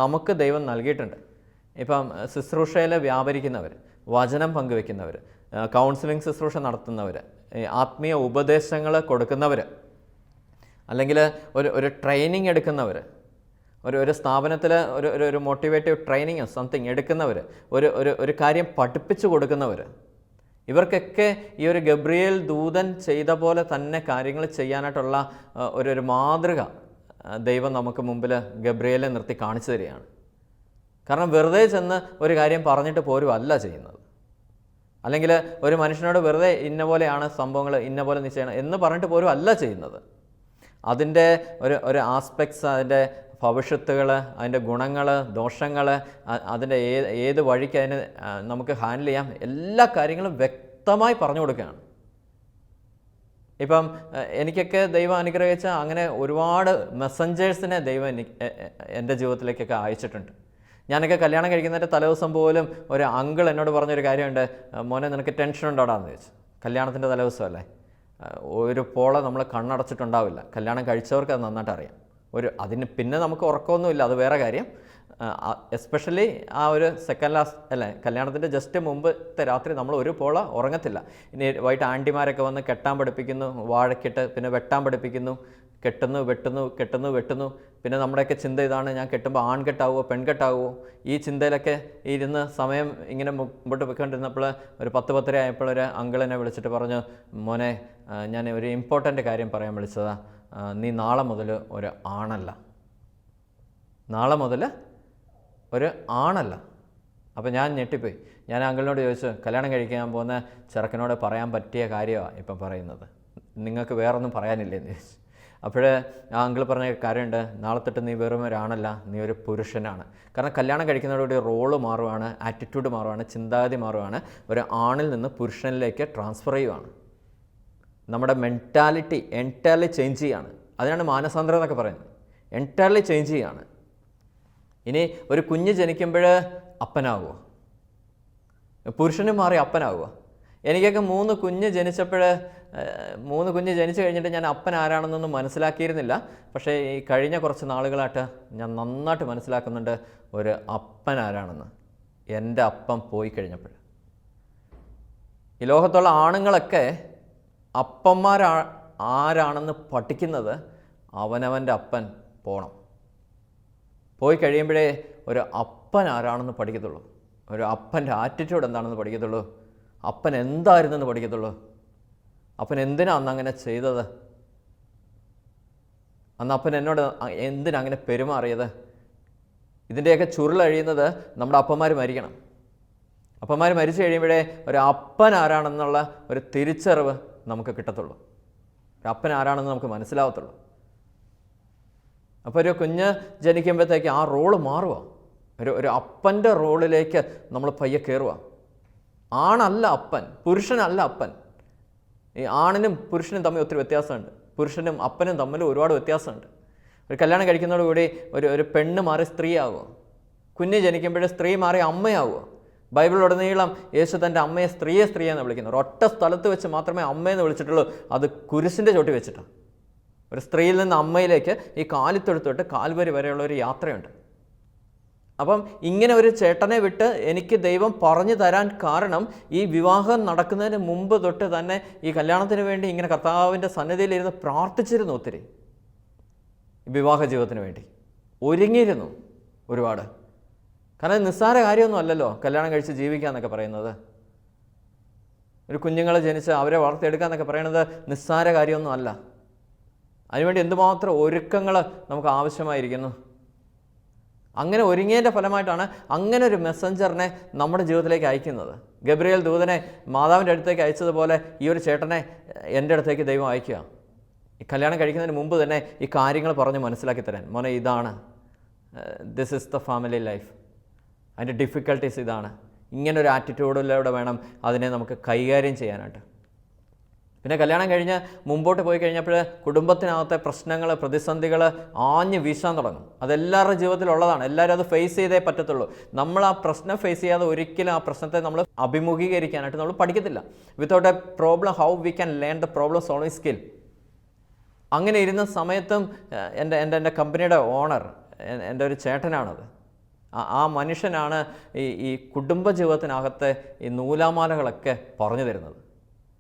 നമുക്ക് ദൈവം നൽകിയിട്ടുണ്ട്. ഇപ്പം ശുശ്രൂഷയിൽ വ്യാപരിക്കുന്നവർ, വചനം പങ്കുവെക്കുന്നവർ, കൗൺസിലിംഗ് ശുശ്രൂഷ നടത്തുന്നവർ, ആത്മീയ ഉപദേശങ്ങൾ കൊടുക്കുന്നവർ, അല്ലെങ്കിൽ ഒരു ട്രെയിനിങ് എടുക്കുന്നവർ, ഒരു സ്ഥാപനത്തിൽ ഒരു മോട്ടിവേറ്റീവ് ട്രെയിനിങ് സംതിങ് എടുക്കുന്നവർ, ഒരു കാര്യം പഠിപ്പിച്ചു കൊടുക്കുന്നവർ, ഇവർക്കൊക്കെ ഈ ഒരു ഗബ്രിയേൽ ദൂതൻ ചെയ്ത പോലെ തന്നെ കാര്യങ്ങൾ ചെയ്യാനായിട്ടുള്ള ഒരു മാതൃക ദൈവം നമുക്ക് മുമ്പിൽ ഗബ്രിയേലെ നിർത്തി കാണിച്ചു തരികയാണ്. കാരണം വെറുതെ ചെന്ന് ഒരു കാര്യം പറഞ്ഞിട്ട് പോലും അല്ല ചെയ്യുന്നത്, അല്ലെങ്കിൽ ഒരു മനുഷ്യനോട് വെറുതെ ഇന്ന പോലെയാണ് സംഭവങ്ങൾ, ഇന്ന പോലെ നീ ചെയ്യണം എന്ന് പറഞ്ഞിട്ട് പോലും അല്ല ചെയ്യുന്നത്. അതിൻ്റെ ഒരു ആസ്പെക്ട്സ്, അതിൻ്റെ ഭവിഷ്യത്തുകൾ, അതിൻ്റെ ഗുണങ്ങൾ, ദോഷങ്ങൾ, അതിൻ്റെ ഏത് വഴിക്ക് അതിന് നമുക്ക് ഹാൻഡിൽ ചെയ്യാം, എല്ലാ കാര്യങ്ങളും വ്യക്തമായി പറഞ്ഞു കൊടുക്കുകയാണ്. ഇപ്പം എനിക്കൊക്കെ ദൈവം അനുഗ്രഹിച്ച അങ്ങനെ ഒരുപാട് മെസ്സഞ്ചേഴ്സിനെ ദൈവം എൻ്റെ ജീവിതത്തിലേക്കൊക്കെ അയച്ചിട്ടുണ്ട്. ഞാനൊക്കെ കല്യാണം കഴിക്കുന്നതിൻ്റെ തലേദിവസം പോലും ഒരു അങ്കിൾ എന്നോട് പറഞ്ഞൊരു കാര്യമുണ്ട്, മോനെ നിനക്ക് ടെൻഷൻ ഉണ്ടോടാന്ന് ചോദിച്ചു. കല്യാണത്തിൻ്റെ തലേദിവസമല്ലേ, ഒരു പോള നമ്മൾ കണ്ണടച്ചിട്ടുണ്ടാവില്ല. കല്യാണം കഴിച്ചവർക്ക് അത് നന്നായിട്ട് അറിയാം. അതിന് പിന്നെ നമുക്ക് ഉറക്കമൊന്നുമില്ല, അത് വേറെ കാര്യം. എസ്പെഷ്യലി ആ ഒരു സെക്കൻഡ് ലാസ്റ്റ് അല്ലേ, കല്യാണത്തിൻ്റെ ജസ്റ്റ് മുമ്പത്തെ രാത്രി നമ്മൾ ഒരു പോള ഉറങ്ങത്തില്ല. ഇനി വൈകിട്ട് ആൻറ്റിമാരൊക്കെ വന്ന് കെട്ടാൻ പഠിപ്പിക്കുന്നു, വാഴക്കിട്ട്, പിന്നെ വെട്ടാൻ പഠിപ്പിക്കുന്നു, വെട്ടുന്നു. പിന്നെ നമ്മുടെയൊക്കെ ചിന്ത ഇതാണ്, ഞാൻ കെട്ടുമ്പോൾ ആൺകെട്ടാവുമോ പെൺകെട്ടാവുമോ, ഈ ചിന്തയിലൊക്കെ ഇരുന്ന് സമയം ഇങ്ങനെ മുമ്പോട്ട് പോയിക്കൊണ്ടിരുന്നപ്പോൾ ഒരു 10-10 ആയപ്പോൾ ഒരു അങ്കിളിനെ വിളിച്ചിട്ട് പറഞ്ഞു, മോനെ ഞാൻ ഒരു ഇമ്പോർട്ടൻ്റ് കാര്യം പറയാൻ വിളിച്ചതാ, നീ നാളെ മുതൽ ഒരു ആണല്ല. അപ്പോൾ ഞാൻ ഞെട്ടിപ്പോയി. ഞാൻ അങ്കിളിനോട് ചോദിച്ചു, കല്യാണം കഴിക്കാൻ പോകുന്ന ചെറുക്കനോട് പറയാൻ പറ്റിയ കാര്യമാണ് ഇപ്പം പറയുന്നത്, നിങ്ങൾക്ക് വേറൊന്നും പറയാനില്ലെന്ന് ചോദിച്ചു. അപ്പോൾ ആ അങ്കിൾ പറഞ്ഞ കാര്യമുണ്ട്, നാളെ തൊട്ട് നീ വെറും ഒരാണല്ല, നീ ഒരു പുരുഷനാണ്. കാരണം കല്യാണം കഴിക്കുന്നതോടുകൂടി റോള് മാറുകയാണ്, ആറ്റിറ്റ്യൂഡ് മാറുകയാണ്, ചിന്താഗതി മാറുകയാണ്, ഒരു ആണിൽ നിന്ന് പുരുഷനിലേക്ക് ട്രാൻസ്ഫർ ചെയ്യുകയാണ്. നമ്മുടെ മെൻറ്റാലിറ്റി എൻറ്റയർലി ചേഞ്ച് ചെയ്യുകയാണ്. അതിനാണ് മാനസാന്തരം എന്നൊക്കെ പറയുന്നത്. എൻറ്റയർലി ചേഞ്ച് ചെയ്യുകയാണ്. ഇനി ഒരു കുഞ്ഞ് ജനിക്കുമ്പോൾ അപ്പനാകുമോ? പുരുഷനും മാറി അപ്പനാകുമോ? എനിക്കൊക്കെ 3 കുഞ്ഞ് ജനിച്ചു കഴിഞ്ഞിട്ട് ഞാൻ അപ്പൻ ആരാണെന്നൊന്നും മനസ്സിലാക്കിയിരുന്നില്ല. പക്ഷേ ഈ കഴിഞ്ഞ കുറച്ച് നാളുകളായിട്ട് ഞാൻ നന്നായിട്ട് മനസ്സിലാക്കുന്നുണ്ട് ഒരു അപ്പൻ ആരാണെന്ന്. എൻ്റെ അപ്പം പോയി കഴിഞ്ഞപ്പോൾ ഈ ലോകത്തുള്ള ആണുങ്ങളൊക്കെ ആരാണെന്ന് പഠിക്കുന്നത് അവനവൻ്റെ അപ്പൻ പോകണം. പോയി കഴിയുമ്പോഴേ ഒരു അപ്പൻ ആരാണെന്ന് പഠിക്കത്തുള്ളൂ. ഒരു അപ്പൻ്റെ ആറ്റിറ്റ്യൂഡ് എന്താണെന്ന് പഠിക്കത്തുള്ളൂ. അപ്പൻ എന്തായിരുന്നെന്ന് പഠിക്കത്തുള്ളൂ. അപ്പൻ എന്തിനാ അന്ന് അങ്ങനെ ചെയ്തത്? അന്ന് അപ്പൻ എന്നോട് എന്തിനാ അങ്ങനെ പെരുമാറിയത്? ഇതിൻ്റെയൊക്കെ ചുരുളഴിയുന്നത് നമ്മുടെ അപ്പന്മാർ മരിക്കണം. അപ്പന്മാർ മരിച്ചു കഴിയുമ്പോഴേ ഒരു അപ്പൻ ആരാണെന്നുള്ള ഒരു തിരിച്ചറിവ് നമുക്ക് കിട്ടത്തുള്ളൂ. ഒരു അപ്പൻ ആരാണെന്ന് നമുക്ക് മനസ്സിലാവത്തുള്ളൂ. അപ്പോൾ ഒരു കുഞ്ഞ് ജനിക്കുമ്പോഴത്തേക്ക് ആ റോള് മാറുക. ഒരു അപ്പൻ്റെ റോളിലേക്ക് നമ്മൾ പയ്യെ കയറുക. ആണല്ല അപ്പൻ, പുരുഷനല്ല അപ്പൻ. ഈ ആണിനും പുരുഷനും തമ്മിൽ ഒത്തിരി വ്യത്യാസമുണ്ട്. പുരുഷനും അപ്പനും തമ്മിൽ ഒരുപാട് വ്യത്യാസമുണ്ട്. ഒരു കല്യാണം കഴിക്കുന്നതോടുകൂടി ഒരു പെണ്ണ് മാറി സ്ത്രീ ആകുമോ? കുഞ്ഞ് ജനിക്കുമ്പോഴേ സ്ത്രീ മാറി അമ്മയാകുമോ? ബൈബിളിലുടനീളം യേശു തൻ്റെ അമ്മയെ സ്ത്രീയെന്ന് വിളിക്കുന്നു. ഒരൊറ്റ സ്ഥലത്ത് വെച്ച് മാത്രമേ അമ്മയെന്ന് വിളിച്ചിട്ടുള്ളൂ. അത് കുരിശിൻ്റെ ചോട്ടി വെച്ചിട്ടാണ്. ഒരു സ്ത്രീയിൽ നിന്ന് അമ്മയിലേക്ക് ഈ കാലിത്തൊഴുത്തോട്ട് കാൽവരി വരെയുള്ള ഒരു യാത്രയുണ്ട്. അപ്പം ഇങ്ങനെ ഒരു ചേട്ടനെ വിട്ട് എനിക്ക് ദൈവം പറഞ്ഞു തരാൻ കാരണം ഈ വിവാഹം നടക്കുന്നതിന് മുമ്പ് തൊട്ട് തന്നെ ഈ കല്യാണത്തിന് വേണ്ടി ഇങ്ങനെ കർത്താവിൻ്റെ സന്നിധിയിലിരുന്ന് പ്രാർത്ഥിച്ചിരുന്നു. ഒത്തിരി വിവാഹ ജീവിതത്തിന് വേണ്ടി ഒരുങ്ങിയിരുന്നു ഒരുപാട്. കാരണം നിസ്സാര കാര്യമൊന്നും അല്ലല്ലോ കല്യാണം കഴിച്ച് ജീവിക്കുക എന്നൊക്കെ പറയുന്നത്. ഒരു കുഞ്ഞുങ്ങളെ ജനിച്ച് അവരെ വളർത്തിയെടുക്കുക എന്നൊക്കെ പറയുന്നത് നിസ്സാര കാര്യമൊന്നും അല്ല. അതിനുവേണ്ടി എന്തുമാത്രം ഒരുക്കങ്ങൾ നമുക്ക് ആവശ്യമായിരിക്കുന്നു. അങ്ങനെ ഒരുങ്ങിയതിൻ്റെ ഫലമായിട്ടാണ് അങ്ങനെ ഒരു മെസ്സഞ്ചറിനെ നമ്മുടെ ജീവിതത്തിലേക്ക് അയക്കുന്നത്. ഗബ്രിയേൽ ദൂതനെ മാതാവിൻ്റെ അടുത്തേക്ക് അയച്ചതുപോലെ ഈ ഒരു ചേട്ടനെ എൻ്റെ അടുത്തേക്ക് ദൈവം അയക്കുക. ഈ കല്യാണം കഴിക്കുന്നതിന് മുമ്പ് തന്നെ ഈ കാര്യങ്ങൾ പറഞ്ഞ് മനസ്സിലാക്കി തരാൻ. മോനെ, ഇതാണ്, this is the family life, അതിൻ്റെ ഡിഫിക്കൽട്ടീസ് ഇതാണ്. ഇങ്ങനൊരു ആറ്റിറ്റ്യൂഡിലൂടെ വേണം അതിനെ നമുക്ക് കൈകാര്യം ചെയ്യാനായിട്ട്. പിന്നെ കല്യാണം കഴിഞ്ഞ് മുമ്പോട്ട് പോയി കഴിഞ്ഞപ്പോൾ കുടുംബത്തിനകത്തെ പ്രശ്നങ്ങൾ, പ്രതിസന്ധികൾ ആഞ്ഞ് വീശാൻ തുടങ്ങും. അതെല്ലാവരുടെ ജീവിതത്തിലുള്ളതാണ്. എല്ലാവരും അത് ഫേസ് ചെയ്തേ പറ്റത്തുള്ളൂ. നമ്മൾ ആ പ്രശ്നം ഫേസ് ചെയ്യാതെ ഒരിക്കലും ആ പ്രശ്നത്തെ നമ്മൾ അഭിമുഖീകരിക്കാനായിട്ട് നമ്മൾ പഠിക്കത്തില്ല. Without a problem how we can learn the problem solving skill. അങ്ങനെ ഇരുന്ന സമയത്തും എൻ്റെ കമ്പനിയുടെ ഓണർ എൻ്റെ ഒരു ചേട്ടനാണത്. ആ മനുഷ്യനാണ് ഈ കുടുംബജീവിതത്തിനകത്തെ ഈ നൂലാമാലകളൊക്കെ പറഞ്ഞു തരുന്നത്.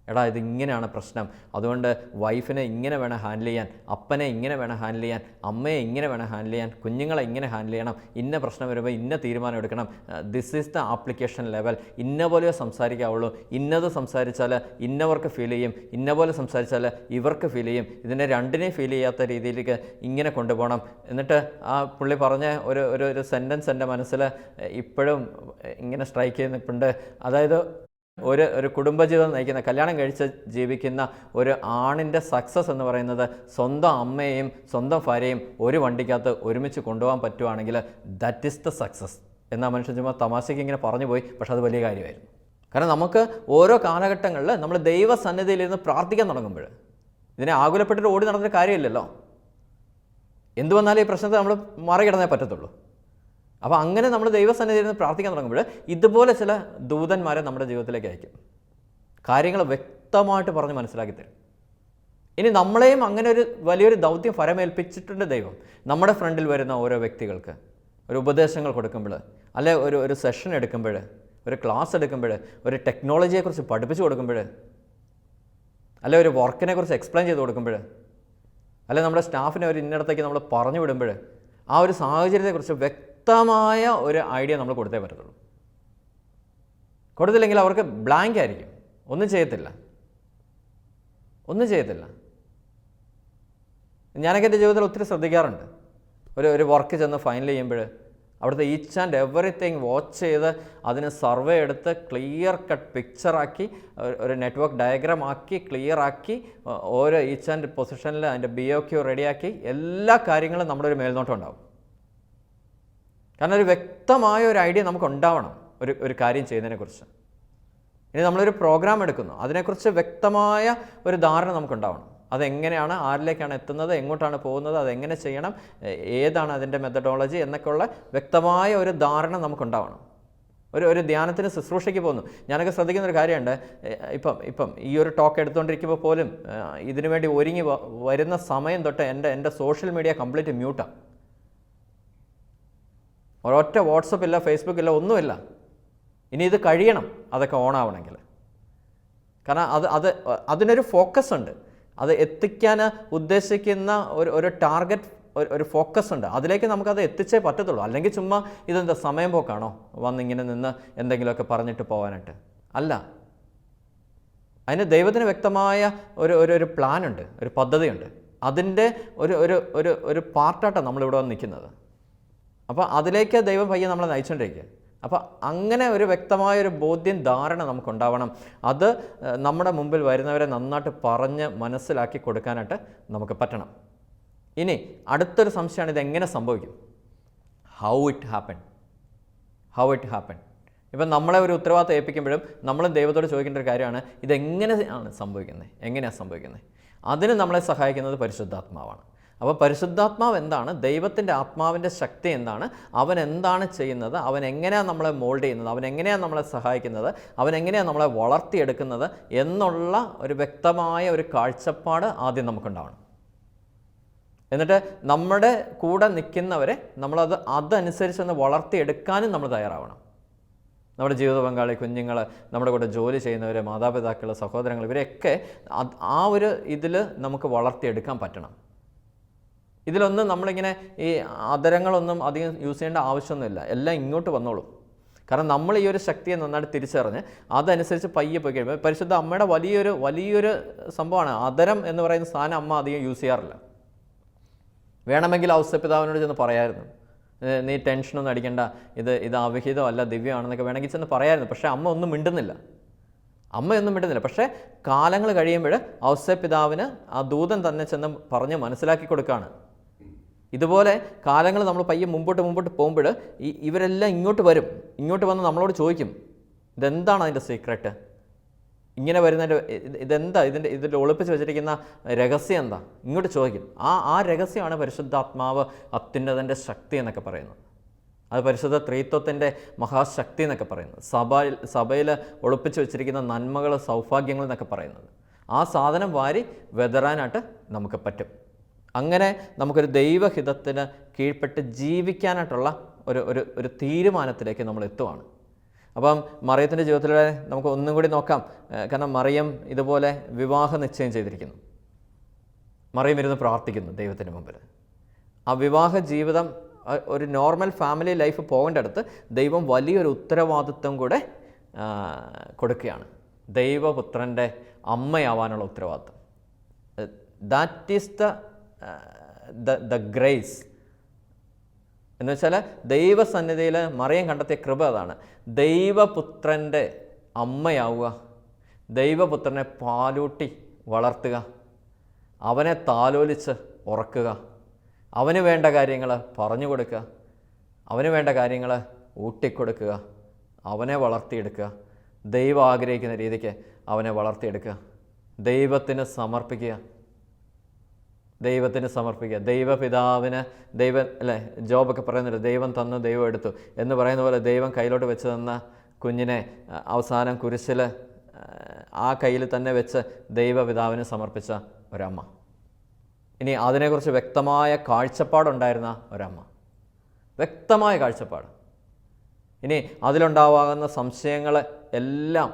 എടാ, ഇതിങ്ങനെയാണ് പ്രശ്നം, അതുകൊണ്ട് വൈഫിനെ ഇങ്ങനെ വേണം ഹാൻഡിൽ ചെയ്യാൻ, അപ്പനെ ഇങ്ങനെ വേണം ഹാൻഡിൽ ചെയ്യാൻ, അമ്മയെ ഇങ്ങനെ വേണം ഹാൻഡിൽ ചെയ്യാൻ, കുഞ്ഞുങ്ങളെ ഇങ്ങനെ ഹാൻഡിൽ ചെയ്യണം, ഇന്ന പ്രശ്നം വരുമ്പോൾ ഇന്ന തീരുമാനം എടുക്കണം, this is the application level, ഇന്ന പോലെ സംസാരിക്കാവുള്ളൂ, ഇന്നത് സംസാരിച്ചാൽ ഇന്നവർക്ക് ഫീൽ ചെയ്യും, ഇന്ന പോലെ സംസാരിച്ചാൽ ഇവർക്ക് ഫീൽ ചെയ്യും, ഇതിനെ രണ്ടിനെയും ഫീൽ ചെയ്യാത്ത രീതിയിലേക്ക് ഇങ്ങനെ കൊണ്ടുപോകണം. എന്നിട്ട് ആ പുള്ളി പറഞ്ഞ ഒരു സെൻറ്റൻസ് എൻ്റെ മനസ്സിൽ ഇപ്പോഴും ഇങ്ങനെ സ്ട്രൈക്ക് ചെയ്യുന്നുണ്ട്. അതായത് ഒരു കുടുംബജീവിതം നയിക്കുന്ന, കല്യാണം കഴിച്ച് ജീവിക്കുന്ന ഒരു ആണിൻ്റെ സക്സസ് എന്ന് പറയുന്നത് സ്വന്തം അമ്മയെയും സ്വന്തം ഭാര്യയും ഒരു വണ്ടിക്കകത്ത് ഒരുമിച്ച് കൊണ്ടുപോകാൻ പറ്റുവാണെങ്കിൽ ദാറ്റ് ഈസ് ദ സക്സസ്. എന്നാൽ മനുഷ്യൻ ചുമ്മാ തമാശയ്ക്ക് ഇങ്ങനെ പറഞ്ഞു പോയി, പക്ഷെ അത് വലിയ കാര്യമായിരുന്നു. കാരണം നമുക്ക് ഓരോ കാലഘട്ടങ്ങളിൽ നമ്മൾ ദൈവസന്നിധിയിലിരുന്ന് പ്രാർത്ഥിക്കാൻ തുടങ്ങുമ്പോൾ ഇതിനെ ആകുലപ്പെട്ടിട്ട് ഓടി നടന്നൊരു കാര്യമില്ലല്ലോ. എന്തു വന്നാലും ഈ പ്രശ്നത്തെ നമ്മൾ മറികടന്നേ പറ്റത്തുള്ളൂ. അപ്പോൾ അങ്ങനെ നമ്മൾ ദൈവസന്നിധിയിൽ നിന്ന് പ്രാർത്ഥിക്കാൻ തുടങ്ങുമ്പോൾ ഇതുപോലെ ചില ദൂതന്മാരെ നമ്മുടെ ജീവിതത്തിലേക്ക് അയക്കും. കാര്യങ്ങൾ വ്യക്തമായിട്ട് പറഞ്ഞ് മനസ്സിലാക്കി തരും. ഇനി നമ്മളെയും അങ്ങനെ ഒരു വലിയൊരു ദൗത്യം ഫലമേൽപ്പിച്ചിട്ടുണ്ട് ദൈവം. നമ്മുടെ ഫ്രണ്ടിൽ വരുന്ന ഓരോ വ്യക്തികൾക്ക് ഒരു ഉപദേശങ്ങൾ കൊടുക്കുമ്പോൾ, അല്ലെ ഒരു സെഷൻ എടുക്കുമ്പോൾ, ഒരു ക്ലാസ് എടുക്കുമ്പോൾ, ഒരു ടെക്നോളജിയെക്കുറിച്ച് പഠിപ്പിച്ചു കൊടുക്കുമ്പോൾ, അല്ലെ ഒരു വർക്കിനെ കുറിച്ച് എക്സ്പ്ലെയിൻ ചെയ്ത് കൊടുക്കുമ്പോൾ, അല്ലെ നമ്മുടെ സ്റ്റാഫിനെ ഒരു ഇന്നിടത്തേക്ക് നമ്മൾ പറഞ്ഞു വിടുമ്പോൾ ആ ഒരു സാഹചര്യത്തെക്കുറിച്ച് വ്യക്തമായ ഒരു ഐഡിയ നമ്മൾ കൊടുത്തേ പറ്റത്തുള്ളൂ. കൊടുത്തില്ലെങ്കിൽ അവർക്ക് ബ്ലാങ്ക് ആയിരിക്കും, ഒന്നും ചെയ്യത്തില്ല. ഞാനൊക്കെ എൻ്റെ ജീവിതത്തിൽ ഒത്തിരി ശ്രദ്ധിക്കാറുണ്ട്. ഒരു വർക്ക് ചെന്ന് ഫൈനൽ ചെയ്യുമ്പോൾ അവിടുത്തെ ഈച്ച് ആൻഡ് എവറിത്തിങ് വാച്ച് ചെയ്ത് അതിന് സർവേ എടുത്ത് ക്ലിയർ കട്ട് പിക്ചറാക്കി ഒരു നെറ്റ്വർക്ക് ഡയഗ്രാം ആക്കി ക്ലിയർ ആക്കി ഓരോ ഈച്ച് ആൻഡ് പൊസിഷനിൽ അതിൻ്റെ BOQ റെഡിയാക്കി എല്ലാ കാര്യങ്ങളും നമ്മുടെ ഒരു മേൽനോട്ടം ഉണ്ടാവും. കാരണം ഒരു വ്യക്തമായ ഒരു ഐഡിയ നമുക്ക് ഉണ്ടാവണം ഒരു കാര്യം ചെയ്യുന്നതിനെക്കുറിച്ച്. ഇനി നമ്മളൊരു പ്രോഗ്രാം എടുക്കുന്നു, അതിനെക്കുറിച്ച് വ്യക്തമായ ഒരു ധാരണ നമുക്കുണ്ടാവണം. അതെങ്ങനെയാണ്, ആരിലേക്കാണ് എത്തുന്നത്, എങ്ങോട്ടാണ് പോകുന്നത്, അതെങ്ങനെ ചെയ്യണം, ഏതാണ് അതിൻ്റെ മെത്തഡോളജി എന്നൊക്കെയുള്ള വ്യക്തമായ ഒരു ധാരണ നമുക്കുണ്ടാവണം. ഒരു ധ്യാനത്തിന് ശുശ്രൂഷയ്ക്ക് പോകുന്നു. ഞാനൊക്കെ ശ്രദ്ധിക്കുന്നൊരു കാര്യമുണ്ട്. ഇപ്പം ഈ ഒരു ടോക്ക് എടുത്തുകൊണ്ടിരിക്കുമ്പോൾ പോലും ഇതിനു വേണ്ടി ഒരുങ്ങി വരുന്ന സമയം തൊട്ട് എൻ്റെ സോഷ്യൽ മീഡിയ കംപ്ലീറ്റ് മ്യൂട്ടാണ്. ഒരൊറ്റ വാട്സപ്പ് ഇല്ല, ഫേസ്ബുക്ക് ഇല്ല, ഒന്നുമില്ല. ഇനി ഇത് കഴിയണം അതൊക്കെ ഓണാവണമെങ്കിൽ. കാരണം അതിനൊരു ഫോക്കസ് ഉണ്ട്. അത് എത്തിക്കാൻ ഉദ്ദേശിക്കുന്ന ഒരു ടാർഗറ്റ്, ഒരു ഫോക്കസ് ഉണ്ട്. അതിലേക്ക് നമുക്കത് എത്തിച്ചേ പറ്റത്തുള്ളൂ. അല്ലെങ്കിൽ ചുമ്മാ ഇതെന്താ സമയം പോക്കാണോ വന്നിങ്ങനെ നിന്ന് എന്തെങ്കിലുമൊക്കെ പറഞ്ഞിട്ട് പോകാനായിട്ട്? അല്ല, അതിന് ദൈവത്തിന് വ്യക്തമായ ഒരു പ്ലാനുണ്ട്, ഒരു പദ്ധതിയുണ്ട്. അതിൻ്റെ ഒരു പാർട്ടായിട്ടാണ് നമ്മളിവിടെ വന്ന് നിൽക്കുന്നത്. അപ്പോൾ അതിലേക്ക് ദൈവം പയ്യെ നമ്മളെ നയിച്ചുകൊണ്ടിരിക്കുക. അപ്പോൾ അങ്ങനെ ഒരു വ്യക്തമായൊരു ബോധ്യം, ധാരണ നമുക്കുണ്ടാവണം. അത് നമ്മുടെ മുമ്പിൽ വരുന്നവരെ നന്നായിട്ട് പറഞ്ഞ് മനസ്സിലാക്കി കൊടുക്കാനായിട്ട് നമുക്ക് പറ്റണം. ഇനി അടുത്തൊരു സംശയമാണ്, ഇതെങ്ങനെ സംഭവിക്കും? How it happen. ഇപ്പം നമ്മളെ ഒരു ഉത്തരവാദിത്തം ഏൽപ്പിക്കുമ്പോഴും നമ്മളും ദൈവത്തോട് ചോദിക്കേണ്ട ഒരു കാര്യമാണ്, എങ്ങനെയാണ് സംഭവിക്കുന്നത്? അതിന് നമ്മളെ സഹായിക്കുന്നത് പരിശുദ്ധാത്മാവാണ്. അപ്പോൾ പരിശുദ്ധാത്മാവ് എന്താണ്, ദൈവത്തിൻ്റെ ആത്മാവിൻ്റെ ശക്തി എന്താണ്, അവൻ എന്താണ് ചെയ്യുന്നത്, അവൻ എങ്ങനെയാണ് നമ്മളെ മോൾഡ് ചെയ്യുന്നത്, അവൻ എങ്ങനെയാണ് നമ്മളെ സഹായിക്കുന്നത്, അവൻ എങ്ങനെയാണ് നമ്മളെ വളർത്തിയെടുക്കുന്നത് എന്നുള്ള ഒരു വ്യക്തമായ ഒരു കാഴ്ചപ്പാട് ആദ്യം നമുക്കുണ്ടാവണം. എന്നിട്ട് നമ്മുടെ കൂടെ നിൽക്കുന്നവരെ അതനുസരിച്ചൊന്ന് വളർത്തിയെടുക്കാനും നമ്മൾ തയ്യാറാവണം. നമ്മുടെ ജീവിത പങ്കാളി, കുഞ്ഞുങ്ങൾ, നമ്മുടെ കൂടെ ജോലി ചെയ്യുന്നവർ, മാതാപിതാക്കൾ, സഹോദരങ്ങൾ, ഇവരെയൊക്കെ ആ ഒരു ഇതിൽ നമുക്ക് വളർത്തിയെടുക്കാൻ പറ്റണം. ഇതിലൊന്നും നമ്മളിങ്ങനെ ഈ അതരങ്ങളൊന്നും അധികം യൂസ് ചെയ്യേണ്ട ആവശ്യമൊന്നുമില്ല. എല്ലാം ഇങ്ങോട്ട് വന്നോളും. കാരണം നമ്മൾ ഈ ഒരു ശക്തിയെ നന്നായിട്ട് തിരിച്ചറിഞ്ഞ് അതനുസരിച്ച് പയ്യെ പോയി കഴിയുമ്പോൾ, പരിശുദ്ധ അമ്മയുടെ വലിയൊരു സംഭവമാണ് അതരം എന്ന് പറയുന്ന സാധനം. അമ്മ അധികം യൂസ് ചെയ്യാറില്ല. വേണമെങ്കിൽ ഔസപിതാവിനോട് ചെന്ന് പറയായിരുന്നു, നീ ടെൻഷനൊന്നും അടിക്കണ്ട, ഇത് അവിഹിതമല്ല, ദിവ്യമാണെന്നൊക്കെ വേണമെങ്കിൽ ചെന്ന് പറയായിരുന്നു. പക്ഷേ അമ്മയൊന്നും മിണ്ടുന്നില്ല. പക്ഷേ കാലങ്ങൾ കഴിയുമ്പോൾ ഔസപിതാവിന് ആ ദൂതൻ തന്നെ ചെന്ന് പറഞ്ഞ് മനസ്സിലാക്കി കൊടുക്കുകയാണ്. ഇതുപോലെ കാലങ്ങൾ നമ്മൾ പയ്യെ മുമ്പോട്ട് പോകുമ്പോൾ ഇവരെല്ലാം ഇങ്ങോട്ട് വന്ന് നമ്മളോട് ചോദിക്കും, ഇതെന്താണ് അതിൻ്റെ സീക്രട്ട്, ഇങ്ങനെ വരുന്നതിൻ്റെ ഇതെന്താ, ഇതിൽ ഒളിപ്പിച്ച് വെച്ചിരിക്കുന്ന രഹസ്യം എന്താ, ഇങ്ങോട്ട് ചോദിക്കും. ആ രഹസ്യമാണ് പരിശുദ്ധാത്മാവ് അത്യുന്നതൻ്റെ ശക്തി എന്നൊക്കെ പറയുന്നത്. അത് പരിശുദ്ധ ത്രിത്വത്തിൻ്റെ മഹാശക്തി എന്നൊക്കെ പറയുന്നത്. സഭയിൽ ഒളിപ്പിച്ച് വെച്ചിരിക്കുന്ന നന്മകൾ, സൗഭാഗ്യങ്ങൾ എന്നൊക്കെ പറയുന്നത്. ആ സാധനം വാരി വെതറാനായിട്ട് നമുക്ക് പറ്റും. അങ്ങനെ നമുക്കൊരു ദൈവഹിതത്തിന് കീഴ്പ്പെട്ട് ജീവിക്കാനായിട്ടുള്ള ഒരു തീരുമാനത്തിലേക്ക് നമ്മൾ എത്തുവാണ്. അപ്പം മറിയത്തിൻ്റെ ജീവിതത്തിലൂടെ നമുക്ക് ഒന്നും കൂടി നോക്കാം. കാരണം മറിയം ഇതുപോലെ വിവാഹ നിശ്ചയം ചെയ്തിരിക്കുന്നു. മറിയം ഇരുന്ന് പ്രാർത്ഥിക്കുന്നു ദൈവത്തിന് മുമ്പിൽ. ആ വിവാഹ ജീവിതം ഒരു നോർമൽ ഫാമിലി ലൈഫ് പോകേണ്ട അടുത്ത് ദൈവം വലിയൊരു ഉത്തരവാദിത്വം കൂടെ കൊടുക്കുകയാണ്. ദൈവപുത്രൻ്റെ അമ്മയാവാനുള്ള ഉത്തരവാദിത്വം. ദാറ്റ് ഈസ് ദ ഗ്രേസ് എന്ന് വെച്ചാൽ ദൈവസന്നിധിയിൽ മറിയം കണ്ടെത്തിയ കൃപ അതാണ്. ദൈവപുത്രൻ്റെ അമ്മയാവുക, ദൈവപുത്രനെ പാലൂട്ടി വളർത്തുക, അവനെ താലോലിച്ച് ഉറക്കുക, അവന് വേണ്ട കാര്യങ്ങൾ പറഞ്ഞു കൊടുക്കുക, അവന് വേണ്ട കാര്യങ്ങൾ ഊട്ടിക്കൊടുക്കുക, അവനെ വളർത്തിയെടുക്കുക, ദൈവം ആഗ്രഹിക്കുന്ന രീതിക്ക് അവനെ വളർത്തിയെടുക്കുക, ദൈവത്തിന് സമർപ്പിക്കുക. ദൈവപിതാവിന് അല്ലേ, ജോബൊക്കെ പറയുന്നില്ല, ദൈവം തന്നു ദൈവം എടുത്തു എന്ന് പറയുന്ന പോലെ ദൈവം കയ്യിലോട്ട് വെച്ച് തന്ന കുഞ്ഞിനെ അവസാനം കുരിശിൽ ആ കയ്യിൽ തന്നെ വെച്ച് ദൈവപിതാവിന് സമർപ്പിച്ച ഒരമ്മ. ഇനി അതിനെക്കുറിച്ച് വ്യക്തമായ കാഴ്ചപ്പാടുണ്ടായിരുന്ന ഒരമ്മ, വ്യക്തമായ കാഴ്ചപ്പാട്. ഇനി അതിലുണ്ടാവാകുന്ന സംശയങ്ങൾ എല്ലാം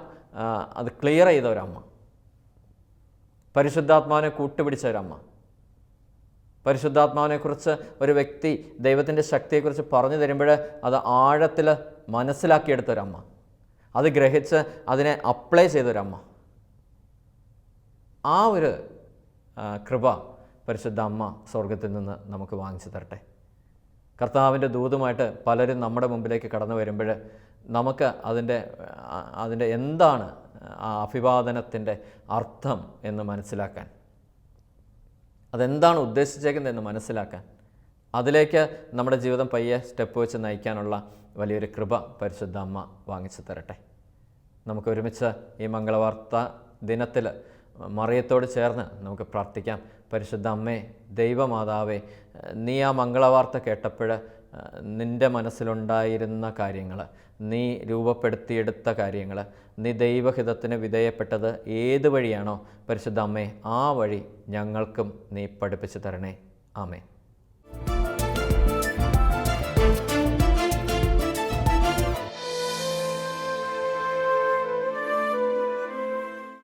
അത് ക്ലിയർ ചെയ്ത ഒരമ്മ, പരിശുദ്ധാത്മാവിനെ കൂട്ടുപിടിച്ച ഒരമ്മ, പരിശുദ്ധാത്മാവിനെക്കുറിച്ച് ഒരു വ്യക്തി ദൈവത്തിൻ്റെ ശക്തിയെക്കുറിച്ച് പറഞ്ഞു തരുമ്പോൾ അത് ആഴത്തിൽ മനസ്സിലാക്കിയെടുത്തൊരമ്മ, അത് ഗ്രഹിച്ച് അതിനെ അപ്ലൈ ചെയ്തൊരമ്മ. ആ ഒരു കൃപ പരിശുദ്ധ അമ്മ സ്വർഗത്തിൽ നിന്ന് നമുക്ക് വാങ്ങിച്ചു തരട്ടെ. കർത്താവിൻ്റെ ദൂതുമായിട്ട് പലരും നമ്മുടെ മുമ്പിലേക്ക് കടന്നു വരുമ്പോൾ നമുക്ക് അതിൻ്റെ എന്താണ് ആ അഭിവാദനത്തിൻ്റെ അർത്ഥം എന്ന് മനസ്സിലാക്കാൻ, അതെന്താണ് ഉദ്ദേശിച്ചേക്കുന്നതെന്ന് മനസ്സിലാക്കാൻ, അതിലേക്ക് നമ്മുടെ ജീവിതം പയ്യെ സ്റ്റെപ്പ് വെച്ച് നയിക്കാനുള്ള വലിയൊരു കൃപ പരിശുദ്ധ അമ്മ വാങ്ങിച്ചു തരട്ടെ. നമുക്ക് ഒരുമിച്ച് ഈ മംഗളവാർത്ത ദിനത്തിൽ മറിയത്തോട് ചേർന്ന് നമുക്ക് പ്രാർത്ഥിക്കാം. പരിശുദ്ധ അമ്മേ, ദൈവമാതാവേ, നീ ആ മംഗളവാർത്ത കേട്ടപ്പോൾ നിൻ്റെ മനസ്സിലുണ്ടായിരുന്ന കാര്യങ്ങൾ, നീ രൂപപ്പെടുത്തിയെടുത്ത കാര്യങ്ങൾ, നീ ദൈവഹിതത്തിന് വിധേയപ്പെട്ടത് ഏത് വഴിയാണോ പരിശുദ്ധ അമ്മേ, ആ വഴി ഞങ്ങൾക്കും നീ പഠിപ്പിച്ചു തരണേ. ആമേൻ.